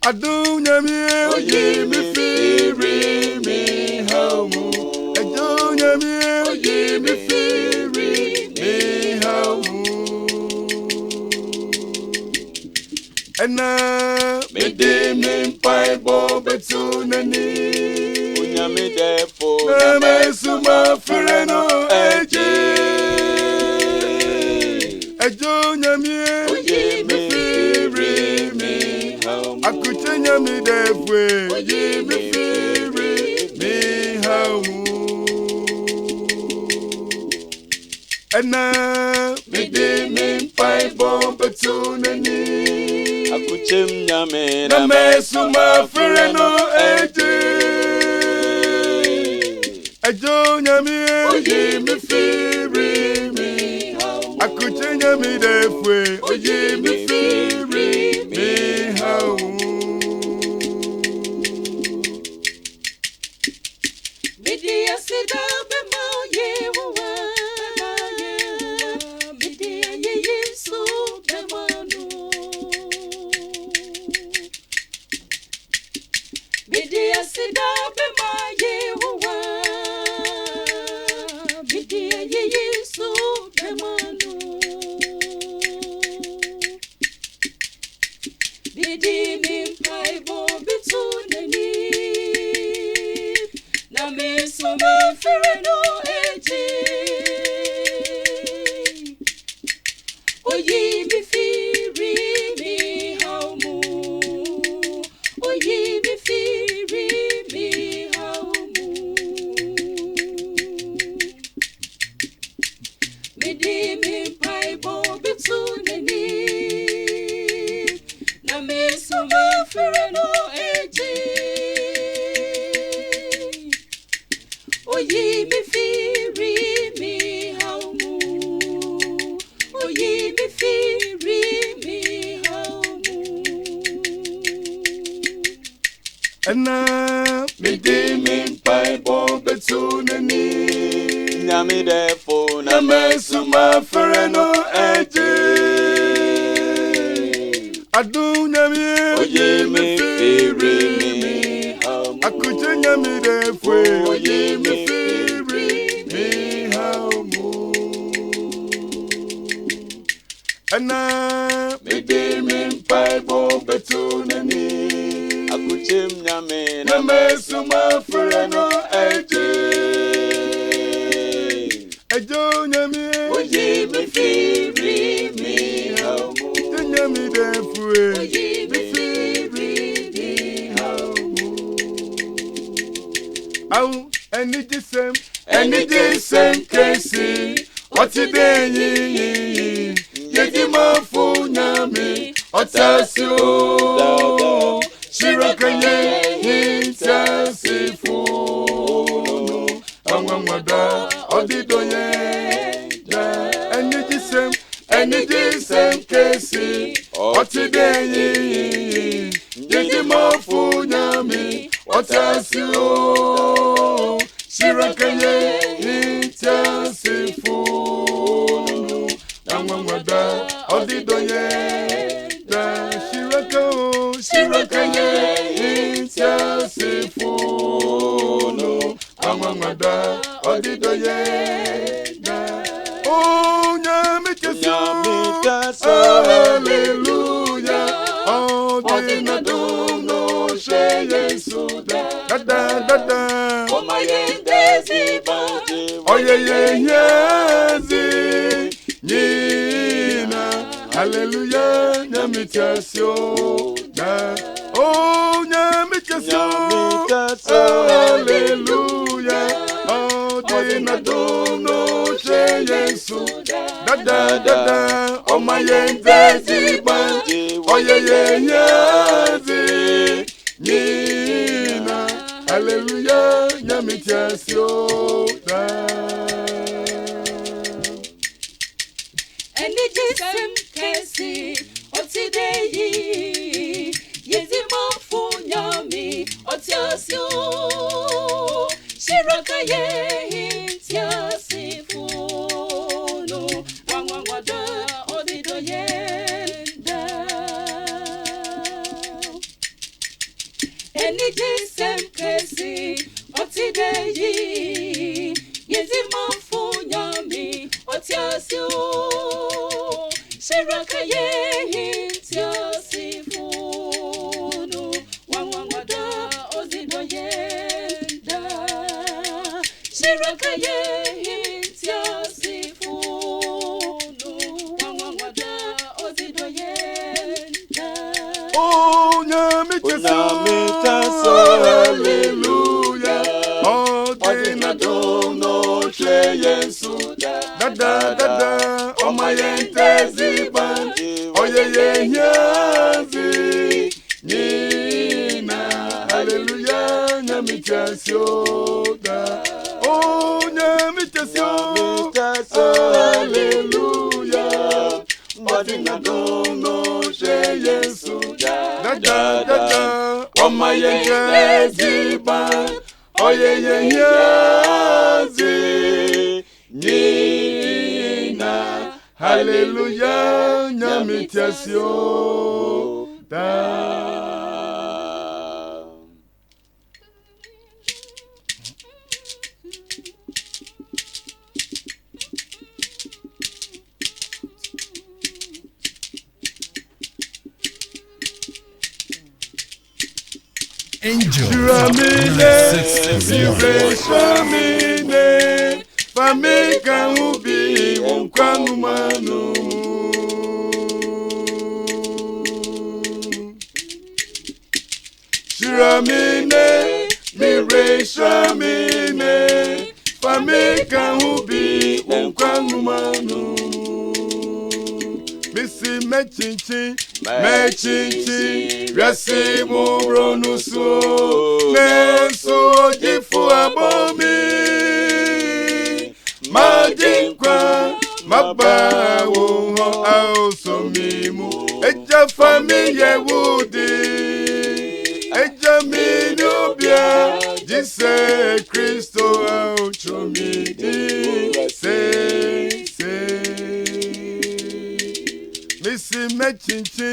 Adunyami, oye mi firi mi haumu. Adunyami, oye mi firi mi haumu. Ena me de me pai bo betunani. Unyami defo Na me suma fireno eji. Adunyami, oye mi firi mi haumu. Akuchenya mi defwe, oye mi firi mi haumu. Ena me de me pai bo betunani. Akuchem nyame Na me suma fireno eji. Adunyami, oye mi firi mi haumu. Akuchenya mi defwe, oye mi firi mi haumu. Midia sida bema yewa, midia yesu bema no. Midia sida bema yewa, midia yesu bema no. Bidi mi pai bo bitunani. Na me so me fireno eji. Oye mi firi mi haumu. Oye mi firi mi haumu. Midi mi pai bo bitunani. Na me so me fireno eji. Oye mi firi mi haumu. Oye mi firi mi haumu. Ena me de me pai bo betunani. nyame defo Na me suma fireno eji. Adunyami, oye mi firi mi haumu. Akuchenya mi defwe, oye mi firi mi haumu. Ena me de me pai bo betunani. akuchem nyame Na me suma fireno eji. Adunyami, Oye mi firi mi haumu. Akuchenya mi defwe, Oye mi firi mi haumu. Au, any disem kesi, oti de yi, yedi mafu nyami, otasio, shirakanye, hitasifu, amamada, odidoye, any disem kesi, oti de yi, yedi mafu nyami, otasio, shirakanye, hitasifu, amamada, odidoye, shirakanye, hitasifu, amamada, odidoye, oh, nyame keso, hallelujah, oh, dina duno, she yesu, da da da da. Oh my indesiba. Oye yezi nina hallelujah nyamitasyo na oh nyamitasyo hallelujah oh dina dono she yesu da da da da oh my yezi oye yezi nina hallelujah nyamitasyo da. Any disem kesi oti deyi. Yezi mafu nyami oti asyo. Shiraka ye hintia sifuno. Wangwangwada. Any jesem kesi otideyi yezima funyami otiasio shirakaye hintiasifunu wangwangwada ozidoyenda shirakaye hintiasifunu wangwangwada ozidoyenda. Oh, nyamitaso, hallelujah. Oh, dina dono che Yesu. Da da da da. Oh my ziban. Oh yeah yazi. Nina, hallelujah. Nyamitaso da. Oh, nyamitaso, hallelujah. Oh, dina dono che Yesu. Da da da da. Oh my ziban. Oh yeah yazi. Nina, hallelujah. Nyamitaso da. Angel. Shamine, famika ubi unkwangu manu. Shiramine, mire shamine, famika ubi unkwangu manu. Missy mechinchi, rasi muronuso, neso jifu abomi, majinkwa, mabawo ho ausomimu, eja familie wudi, eja minubia, jise Kristo auchomidi, se. Missy mechinchi,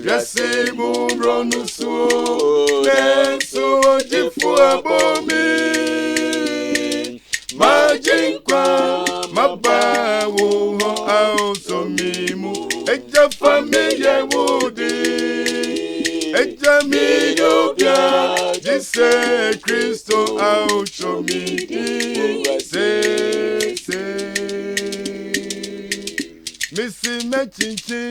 rasi muronuso, neso jifu abomi, majinkwa, mabawo ho ausomimu, eja familie wudi, eja minubia, jise Kristo auchomidi, se. Missy mechinchi,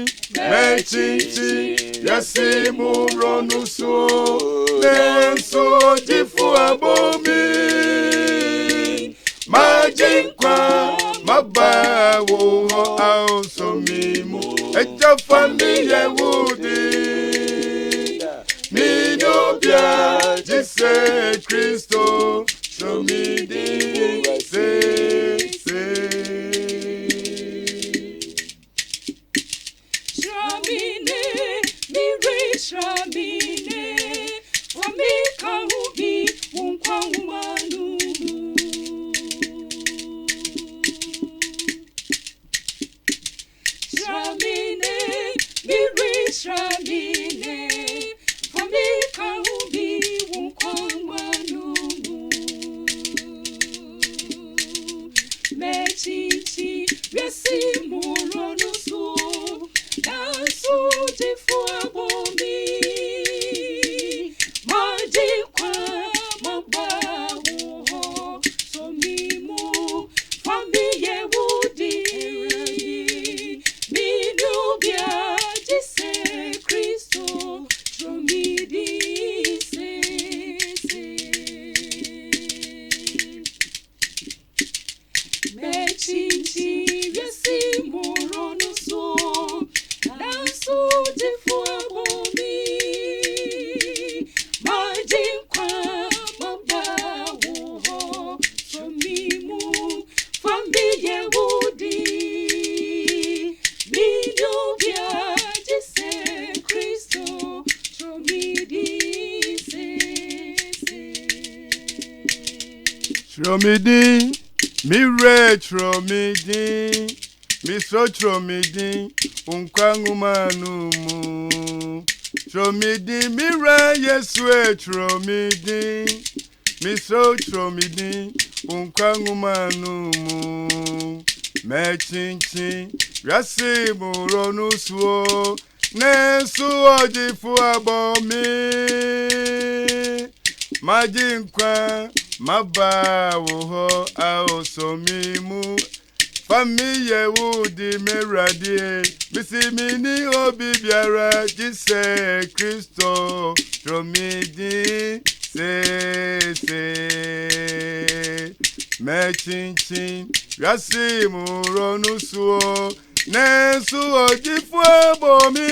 yasi muronuso, neso jifu abomi, majinkwa, mabawo ho ausomimu, eja familie wudi, minubia, jise Kristo, shomidi, se. Shramine, wamika ubi unkwangu manu. Shramine, miri shramine, wamika ubi unkwangu manu. Mechichi, yesi muronusu, nasu jifu abomi. Tromidi, mire tromidi, miso tromidi, unkwangu manumu. Tromidi mira Yesu tromidi. Mi so tromidi unkangumanu mu. Me chinchin yasi muronu suo. Nesu ojifu abomi. Majinkwa mabawo ho aosomimu. Famiye wudi meradie. Bisimini obi biara jise Kristo. Tromidi se. Me chinchin yasi muronu suo. Nesu ojifu abomi.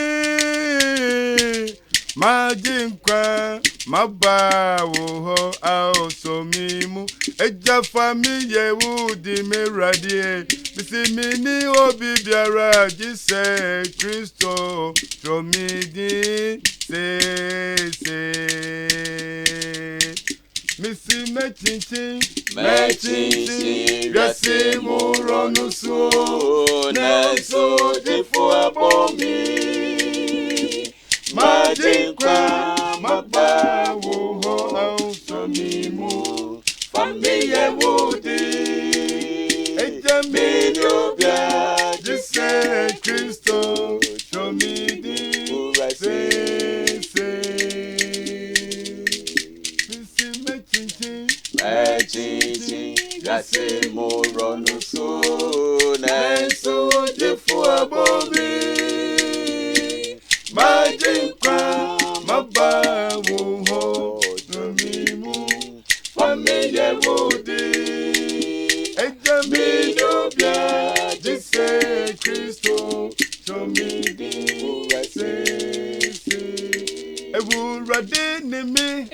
Majinkwa mabawo ho aosomimu. Eja famiye wudi meradie. Bisimini obi biara jise Kristo. Tromidi se. Missy Mechinchin, Yasi Muronu so, Neso Jifu Abomi, Majinkwa, Mabawo ho Aosomimu, Famiye Wudi, Ejamini Obia, Jise Kristo, Tromidi, se. Chinchin, yasi muronu so, neso jifu abomi. Majinkwa, mabawo ho Aosomimu, Famiye Wudi, Ejamini Obia, Jise Kristo, Tromidi, se. Ewurade ni mi,